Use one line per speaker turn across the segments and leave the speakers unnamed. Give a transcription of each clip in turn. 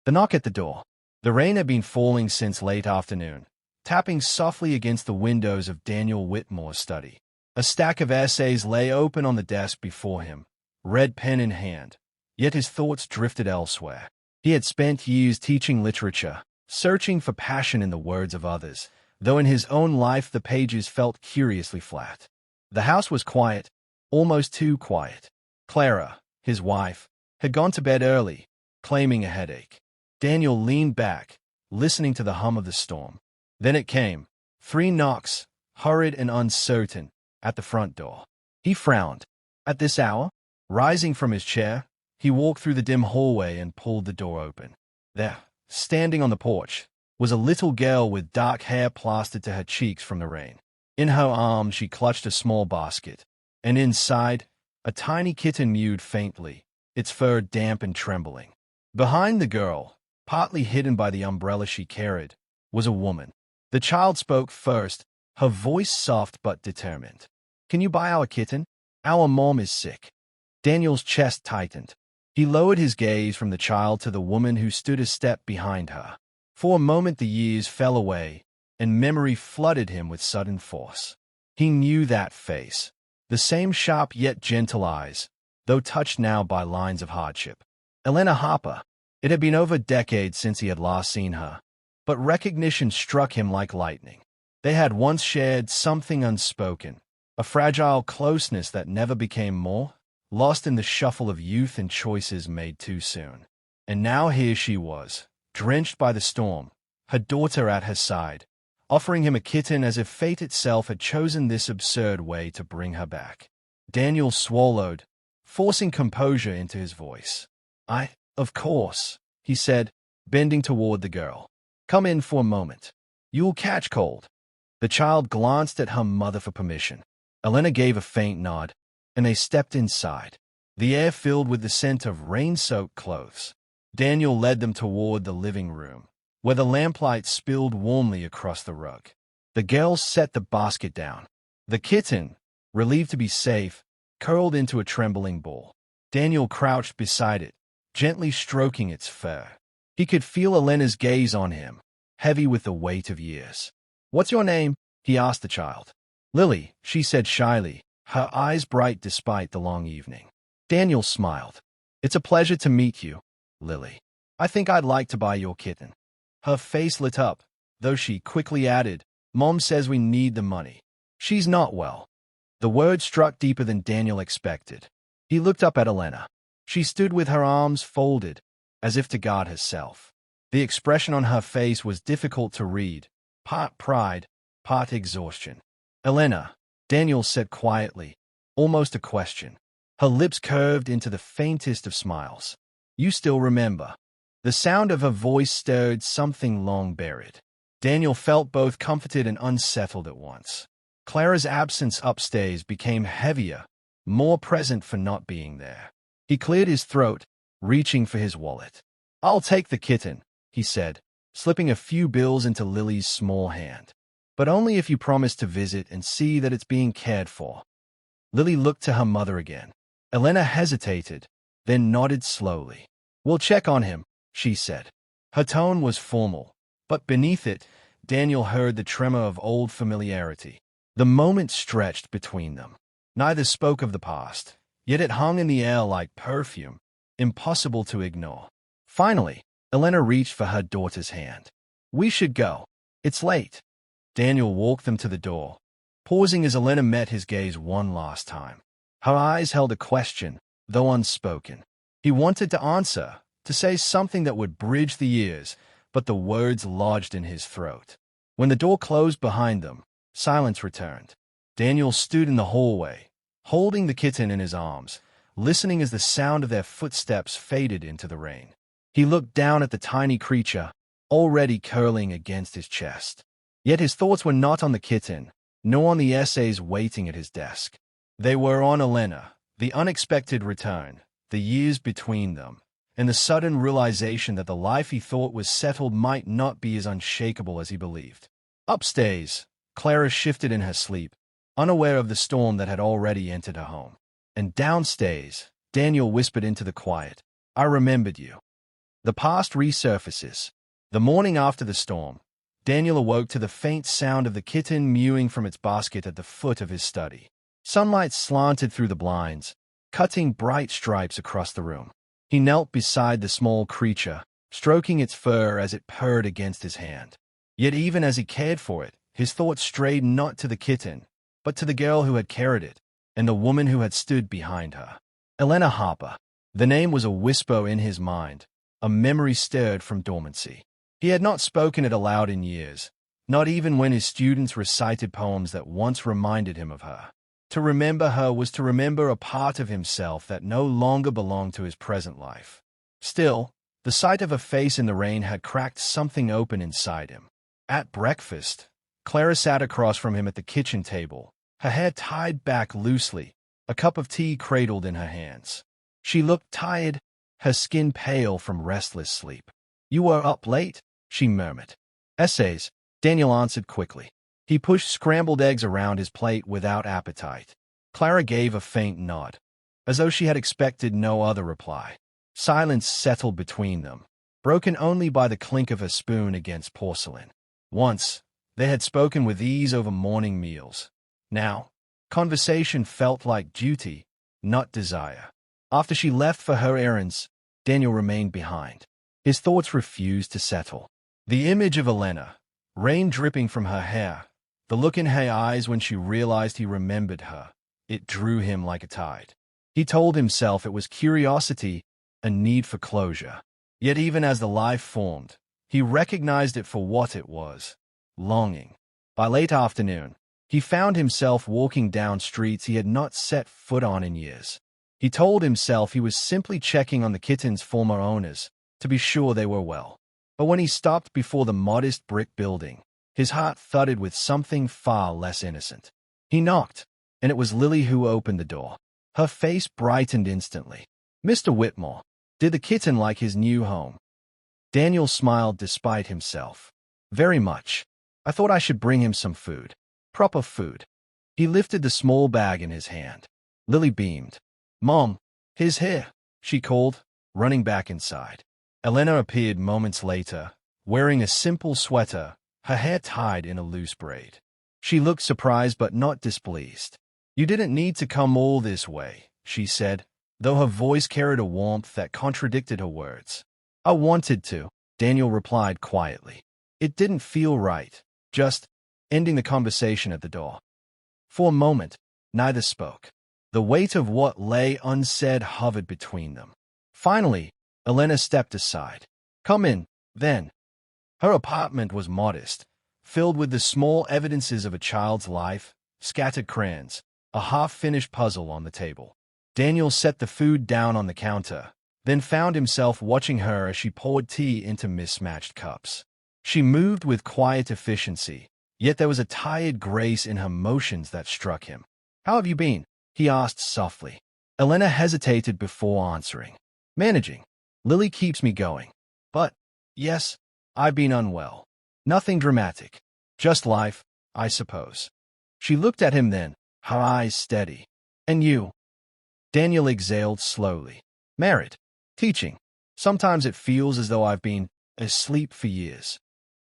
The knock at the door. The rain had been falling since late afternoon, tapping softly against the windows of Daniel Whitmore's study. A stack of essays lay open on the desk before him, red pen in hand, yet his thoughts drifted elsewhere. He had spent years teaching literature, searching for passion in the words of others, though in his own life the pages felt curiously flat. The house was quiet, almost too quiet. Clara, his wife, had gone to bed early, claiming a headache. Daniel leaned back, listening to the hum of the storm. Then it came, 3 knocks, hurried and uncertain, at the front door. He frowned. At this hour? Rising from his chair, he walked through the dim hallway and pulled the door open. There, standing on the porch, was a little girl with dark hair plastered to her cheeks from the rain. In her arms she clutched a small basket, and inside, a tiny kitten mewed faintly, its fur damp and trembling. Behind the girl, partly hidden by the umbrella she carried, was a woman. The child spoke first, her voice soft but determined. "Can you buy our kitten? Our mom is sick." Daniel's chest tightened. He lowered his gaze from the child to the woman who stood a step behind her. For a moment the years fell away, and memory flooded him with sudden force. He knew that face, the same sharp yet gentle eyes, though touched now by lines of hardship. Elena Harper. It had been over decades since he had last seen her, but recognition struck him like lightning. They had once shared something unspoken, a fragile closeness that never became more, lost in the shuffle of youth and choices made too soon. And now here she was, drenched by the storm, her daughter at her side, offering him a kitten as if fate itself had chosen this absurd way to bring her back. Daniel swallowed, forcing composure into his voice. Of course," he said, bending toward the girl. "Come in for a moment. You'll catch cold." The child glanced at her mother for permission. Elena gave a faint nod, and they stepped inside. The air filled with the scent of rain-soaked clothes. Daniel led them toward the living room, where the lamplight spilled warmly across the rug. The girl set the basket down. The kitten, relieved to be safe, curled into a trembling ball. Daniel crouched beside it, gently stroking its fur. He could feel Elena's gaze on him, heavy with the weight of years. "What's your name?" he asked the child. "Lily," she said shyly, her eyes bright despite the long evening. Daniel smiled. "It's a pleasure to meet you, Lily. I think I'd like to buy your kitten." Her face lit up, though she quickly added, "Mom says we need the money. She's not well." The word struck deeper than Daniel expected. He looked up at Elena. She stood with her arms folded, as if to guard herself. The expression on her face was difficult to read, part pride, part exhaustion. "Elena," Daniel said quietly, almost a question. Her lips curved into the faintest of smiles. "You still remember." The sound of her voice stirred something long buried. Daniel felt both comforted and unsettled at once. Clara's absence upstairs became heavier, more present for not being there. He cleared his throat, reaching for his wallet. "I'll take the kitten," he said, slipping a few bills into Lily's small hand. "But only if you promise to visit and see that it's being cared for." Lily looked to her mother again. Elena hesitated, then nodded slowly. "We'll check on him," she said. Her tone was formal, but beneath it, Daniel heard the tremor of old familiarity. The moment stretched between them. Neither spoke of the past, yet it hung in the air like perfume, impossible to ignore. Finally, Elena reached for her daughter's hand. "We should go. It's late." Daniel walked them to the door, pausing as Elena met his gaze one last time. Her eyes held a question, though unspoken. He wanted to answer, to say something that would bridge the years, but the words lodged in his throat. When the door closed behind them, silence returned. Daniel stood in the hallway, holding the kitten in his arms, listening as the sound of their footsteps faded into the rain. He looked down at the tiny creature, already curling against his chest. Yet his thoughts were not on the kitten, nor on the essays waiting at his desk. They were on Elena, the unexpected return, the years between them, and the sudden realization that the life he thought was settled might not be as unshakable as he believed. Upstairs, Clara shifted in her sleep, unaware of the storm that had already entered her home. And downstairs, Daniel whispered into the quiet, "I remembered you." The past resurfaces. The morning after the storm, Daniel awoke to the faint sound of the kitten mewing from its basket at the foot of his study. Sunlight slanted through the blinds, cutting bright stripes across the room. He knelt beside the small creature, stroking its fur as it purred against his hand. Yet even as he cared for it, his thoughts strayed not to the kitten, but to the girl who had carried it, and the woman who had stood behind her. Elena Harper. The name was a whisper in his mind, a memory stirred from dormancy. He had not spoken it aloud in years, not even when his students recited poems that once reminded him of her. To remember her was to remember a part of himself that no longer belonged to his present life. Still, the sight of a face in the rain had cracked something open inside him. At breakfast, Clara sat across from him at the kitchen table, her hair tied back loosely, a cup of tea cradled in her hands. She looked tired, her skin pale from restless sleep. "You were up late?" she murmured. "Essays," Daniel answered quickly. He pushed scrambled eggs around his plate without appetite. Clara gave a faint nod, as though she had expected no other reply. Silence settled between them, broken only by the clink of a spoon against porcelain. Once, they had spoken with ease over morning meals. Now, conversation felt like duty, not desire. After she left for her errands, Daniel remained behind. His thoughts refused to settle. The image of Elena, rain dripping from her hair, the look in her eyes when she realized he remembered her, it drew him like a tide. He told himself it was curiosity, a need for closure. Yet even as the life formed, he recognized it for what it was, longing. By late afternoon, he found himself walking down streets he had not set foot on in years. He told himself he was simply checking on the kitten's former owners, to be sure they were well. But when he stopped before the modest brick building, his heart thudded with something far less innocent. He knocked, and it was Lily who opened the door. Her face brightened instantly. "Mr. Whitmore, did the kitten like his new home?" Daniel smiled despite himself. "Very much. I thought I should bring him some food. Proper food." He lifted the small bag in his hand. Lily beamed. "Mom, he's here," she called, running back inside. Elena appeared moments later, wearing a simple sweater, her hair tied in a loose braid. She looked surprised but not displeased. "You didn't need to come all this way," she said, though her voice carried a warmth that contradicted her words. "I wanted to," Daniel replied quietly. It didn't feel right, just ending the conversation at the door. For a moment, neither spoke. The weight of what lay unsaid hovered between them. Finally, Elena stepped aside. "Come in, then." Her apartment was modest, filled with the small evidences of a child's life, scattered crayons, a half-finished puzzle on the table. Daniel set the food down on the counter, then found himself watching her as she poured tea into mismatched cups. She moved with quiet efficiency, yet there was a tired grace in her motions that struck him. "How have you been?" he asked softly. Elena hesitated before answering. "Managing. Lily keeps me going. But, yes, I've been unwell. Nothing dramatic. Just life, I suppose." She looked at him then, her eyes steady. "And you?" Daniel exhaled slowly. "Married. Teaching. Sometimes it feels as though I've been asleep for years."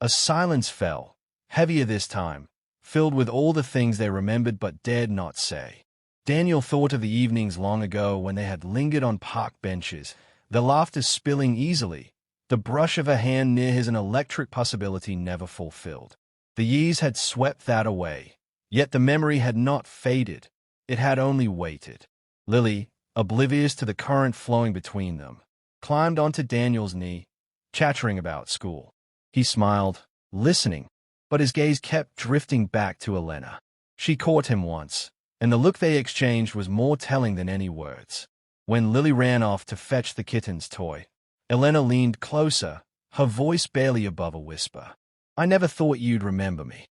A silence fell, heavier this time, filled with all the things they remembered but dared not say. Daniel thought of the evenings long ago when they had lingered on park benches, the laughter spilling easily, the brush of a hand near his an electric possibility never fulfilled. The years had swept that away, yet the memory had not faded, it had only waited. Lily, oblivious to the current flowing between them, climbed onto Daniel's knee, chattering about school. He smiled, listening, but his gaze kept drifting back to Elena. She caught him once, and the look they exchanged was more telling than any words. When Lily ran off to fetch the kitten's toy, Elena leaned closer, her voice barely above a whisper. "I never thought you'd remember me."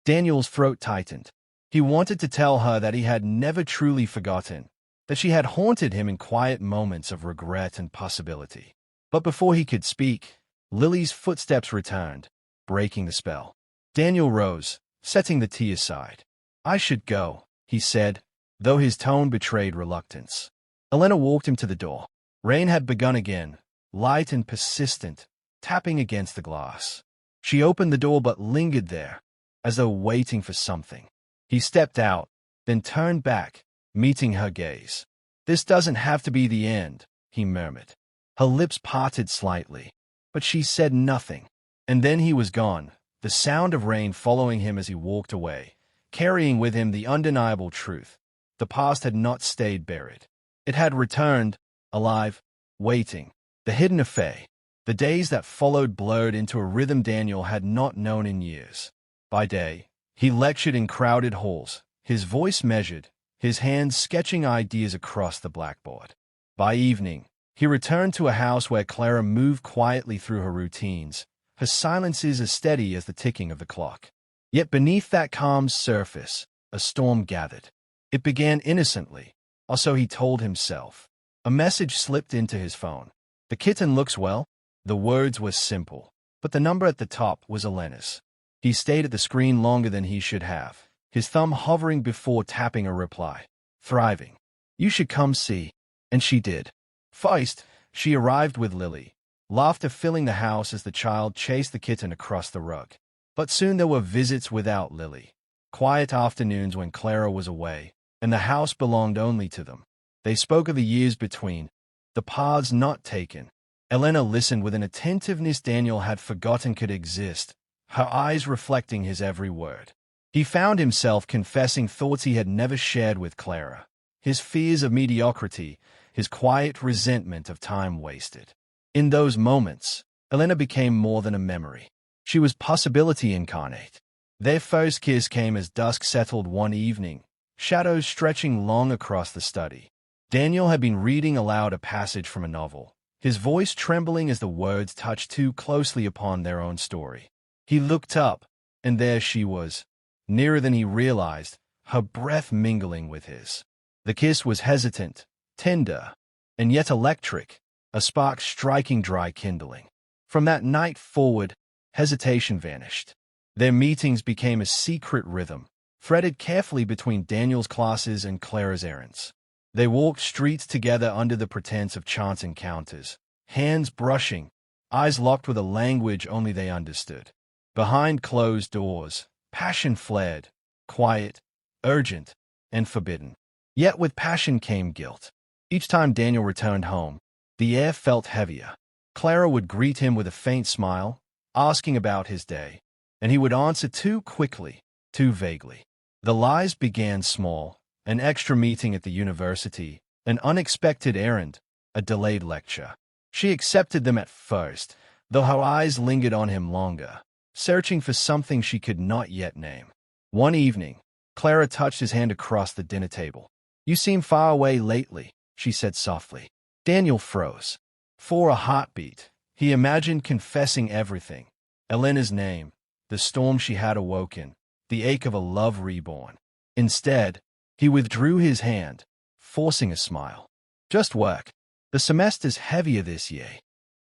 Daniel's throat tightened. He wanted to tell her that he had never truly forgotten, that she had haunted him in quiet moments of regret and possibility. But before he could speak, Lily's footsteps returned, breaking the spell. Daniel rose, setting the tea aside. "I should go," he said, though his tone betrayed reluctance. Elena walked him to the door. Rain had begun again, light and persistent, tapping against the glass. She opened the door but lingered there, as though waiting for something. He stepped out, then turned back, meeting her gaze. "This doesn't have to be the end," he murmured. Her lips parted slightly, but she said nothing. And then he was gone, the sound of rain following him as he walked away, carrying with him the undeniable truth. The past had not stayed buried. It had returned, alive, waiting. The hidden affair. The days that followed blurred into a rhythm Daniel had not known in years. By day, he lectured in crowded halls, his voice measured, his hands sketching ideas across the blackboard. By evening, he returned to a house where Clara moved quietly through her routines, her silences as steady as the ticking of the clock. Yet beneath that calm surface, a storm gathered. It began innocently, or so he told himself. A message slipped into his phone. "The kitten looks well." The words were simple, but the number at the top was Elena's. He stayed at the screen longer than he should have, his thumb hovering before tapping a reply. "Thriving. You should come see." And she did. First, she arrived with Lily, laughter filling the house as the child chased the kitten across the rug. But soon there were visits without Lily. Quiet afternoons when Clara was away, and the house belonged only to them. They spoke of the years between, the paths not taken. Elena listened with an attentiveness Daniel had forgotten could exist, her eyes reflecting his every word. He found himself confessing thoughts he had never shared with Clara, his fears of mediocrity, his quiet resentment of time wasted. In those moments, Elena became more than a memory. She was possibility incarnate. Their first kiss came as dusk settled one evening, shadows stretching long across the study. Daniel had been reading aloud a passage from a novel, his voice trembling as the words touched too closely upon their own story. He looked up, and there she was, nearer than he realized, her breath mingling with his. The kiss was hesitant, tender, and yet electric, a spark striking dry kindling. From that night forward, hesitation vanished. Their meetings became a secret rhythm, threaded carefully between Daniel's classes and Clara's errands. They walked streets together under the pretense of chance encounters, hands brushing, eyes locked with a language only they understood. Behind closed doors, passion flared, quiet, urgent, and forbidden. Yet with passion came guilt. Each time Daniel returned home, the air felt heavier. Clara would greet him with a faint smile, asking about his day, and he would answer too quickly, too vaguely. The lies began small, an extra meeting at the university, an unexpected errand, a delayed lecture. She accepted them at first, though her eyes lingered on him longer, searching for something she could not yet name. One evening, Clara touched his hand across the dinner table. "You seem far away lately," she said softly. Daniel froze. For a heartbeat, he imagined confessing everything. Elena's name, the storm she had awoken, the ache of a love reborn. Instead, he withdrew his hand, forcing a smile. "Just work. The semester's heavier this year."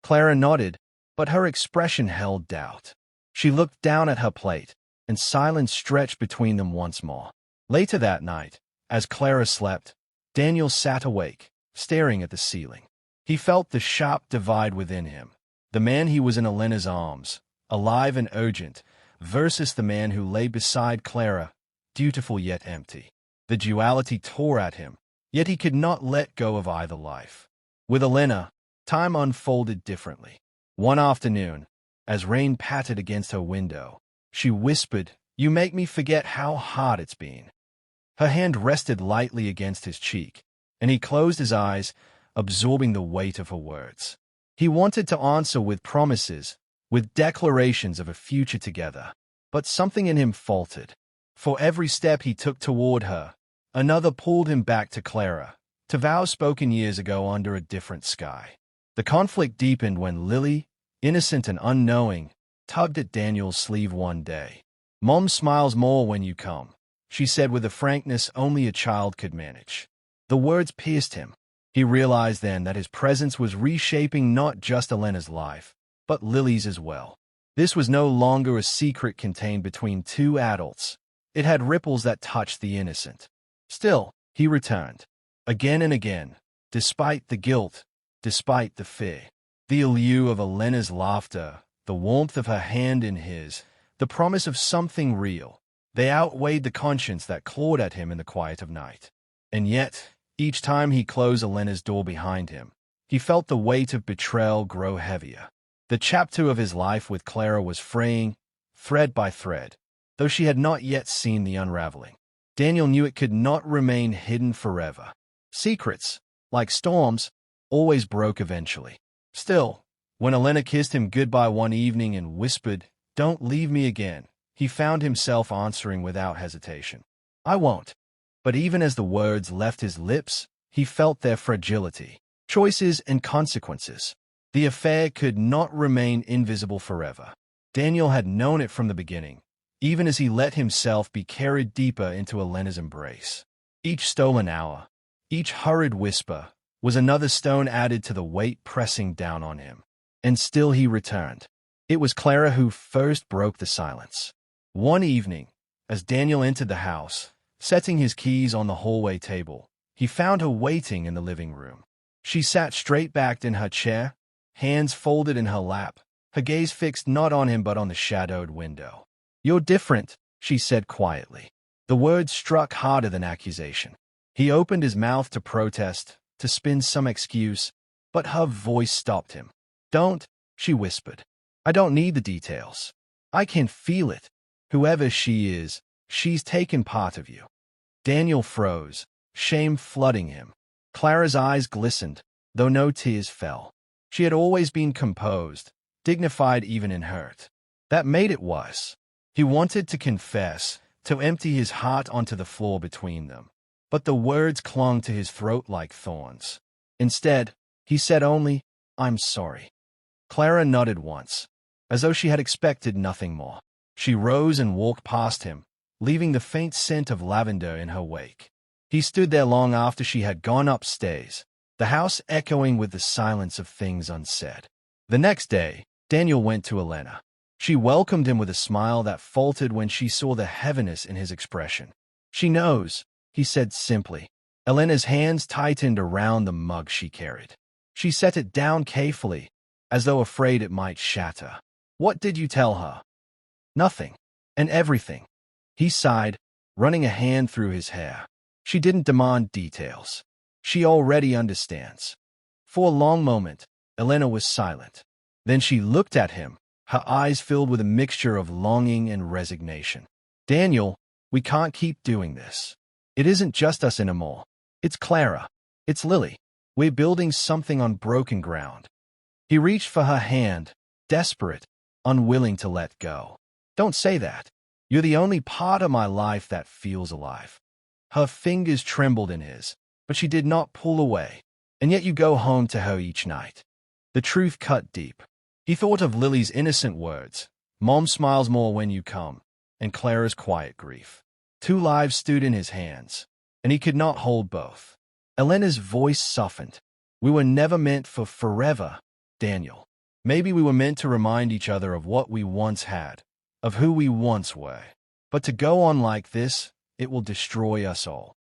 Clara nodded, but her expression held doubt. She looked down at her plate, and silence stretched between them once more. Later that night, as Clara slept, Daniel sat awake, staring at the ceiling. He felt the sharp divide within him. The man he was in Elena's arms, alive and urgent, versus the man who lay beside Clara, dutiful yet empty. The duality tore at him, yet he could not let go of either life. With Elena, time unfolded differently. One afternoon, as rain pattered against her window, she whispered, "You make me forget how hard it's been." Her hand rested lightly against his cheek, and he closed his eyes, absorbing the weight of her words. He wanted to answer with promises, with declarations of a future together, but something in him faltered. For every step he took toward her, another pulled him back to Clara, to vows spoken years ago under a different sky. The conflict deepened when Lily, innocent and unknowing, tugged at Daniel's sleeve one day. "Mom smiles more when you come," she said with a frankness only a child could manage. The words pierced him. He realized then that his presence was reshaping not just Elena's life, but Lily's as well. This was no longer a secret contained between two adults. It had ripples that touched the innocent. Still, he returned, again and again, despite the guilt, despite the fear. The allure of Elena's laughter, the warmth of her hand in his, the promise of something real, they outweighed the conscience that clawed at him in the quiet of night. And yet, each time he closed Elena's door behind him, he felt the weight of betrayal grow heavier. The chapter of his life with Clara was fraying, thread by thread, though she had not yet seen the unraveling. Daniel knew it could not remain hidden forever. Secrets, like storms, always broke eventually. Still, when Elena kissed him goodbye one evening and whispered, "Don't leave me again," he found himself answering without hesitation, "I won't." But even as the words left his lips, he felt their fragility, choices and consequences. The affair could not remain invisible forever. Daniel had known it from the beginning, even as he let himself be carried deeper into Elena's embrace. Each stolen hour, each hurried whisper, was another stone added to the weight pressing down on him. And still he returned. It was Clara who first broke the silence. One evening, as Daniel entered the house, setting his keys on the hallway table, he found her waiting in the living room. She sat straight-backed in her chair, hands folded in her lap, her gaze fixed not on him but on the shadowed window. "You're different," she said quietly. The words struck harder than accusation. He opened his mouth to protest, to spin some excuse, but her voice stopped him. "Don't," she whispered. "I don't need the details. I can feel it. Whoever she is, she's taken part of you." Daniel froze, shame flooding him. Clara's eyes glistened, though no tears fell. She had always been composed, dignified even in hurt. That made it worse. He wanted to confess, to empty his heart onto the floor between them. But the words clung to his throat like thorns. Instead, he said only, "I'm sorry." Clara nodded once, as though she had expected nothing more. She rose and walked past him, leaving the faint scent of lavender in her wake. He stood there long after she had gone upstairs, the house echoing with the silence of things unsaid. The next day, Daniel went to Elena. She welcomed him with a smile that faltered when she saw the heaviness in his expression. "She knows," he said simply. Elena's hands tightened around the mug she carried. She set it down carefully, as though afraid it might shatter. "What did you tell her?" "Nothing. And everything." He sighed, running a hand through his hair. "She didn't demand details. She already understands." For a long moment, Elena was silent. Then she looked at him, her eyes filled with a mixture of longing and resignation. "Daniel, we can't keep doing this. It isn't just us anymore. It's Clara. It's Lily. We're building something on broken ground." He reached for her hand, desperate, unwilling to let go. "Don't say that. You're the only part of my life that feels alive." Her fingers trembled in his, but she did not pull away. "And yet you go home to her each night." The truth cut deep. He thought of Lily's innocent words, "Mom smiles more when you come," and Clara's quiet grief. Two lives stood in his hands, and he could not hold both. Elena's voice softened. "We were never meant for forever, Daniel. Maybe we were meant to remind each other of what we once had, of who we once were. But to go on like this, it will destroy us all."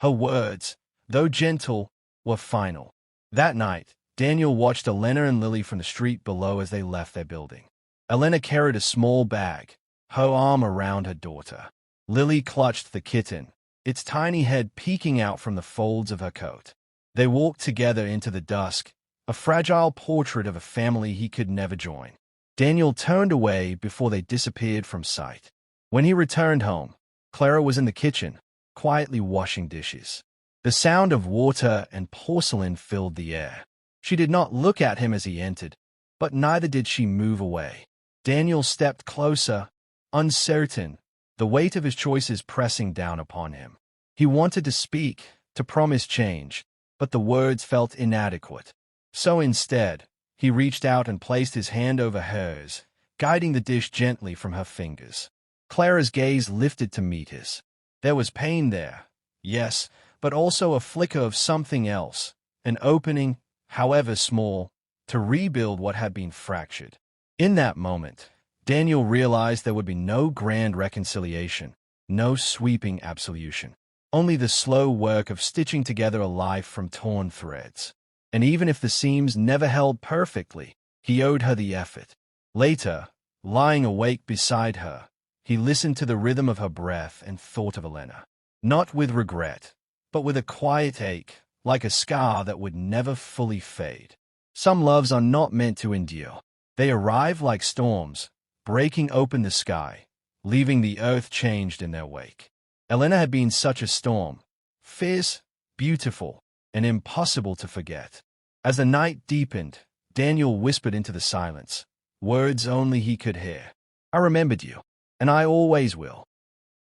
Her words, though gentle, were final. That night, Daniel watched Elena and Lily from the street below as they left their building. Elena carried a small bag, her arm around her daughter. Lily clutched the kitten, its tiny head peeking out from the folds of her coat. They walked together into the dusk, a fragile portrait of a family he could never join. Daniel turned away before they disappeared from sight. When he returned home, Clara was in the kitchen, quietly washing dishes. The sound of water and porcelain filled the air. She did not look at him as he entered, but neither did she move away. Daniel stepped closer, uncertain, the weight of his choices pressing down upon him. He wanted to speak, to promise change, but the words felt inadequate. So instead, he reached out and placed his hand over hers, guiding the dish gently from her fingers. Clara's gaze lifted to meet his. There was pain there, yes, but also a flicker of something else, an opening, however small, to rebuild what had been fractured. In that moment, Daniel realized there would be no grand reconciliation, no sweeping absolution, only the slow work of stitching together a life from torn threads. and even if the seams never held perfectly, he owed her the effort. Later, lying awake beside her, he listened to the rhythm of her breath and thought of Elena. Not with regret, but with a quiet ache, like a scar that would never fully fade. Some loves are not meant to endure. They arrive like storms, breaking open the sky, leaving the earth changed in their wake. Elena had been such a storm, fierce, beautiful, and impossible to forget. As the night deepened, Daniel whispered into the silence, words only he could hear. I remembered you, and I always will.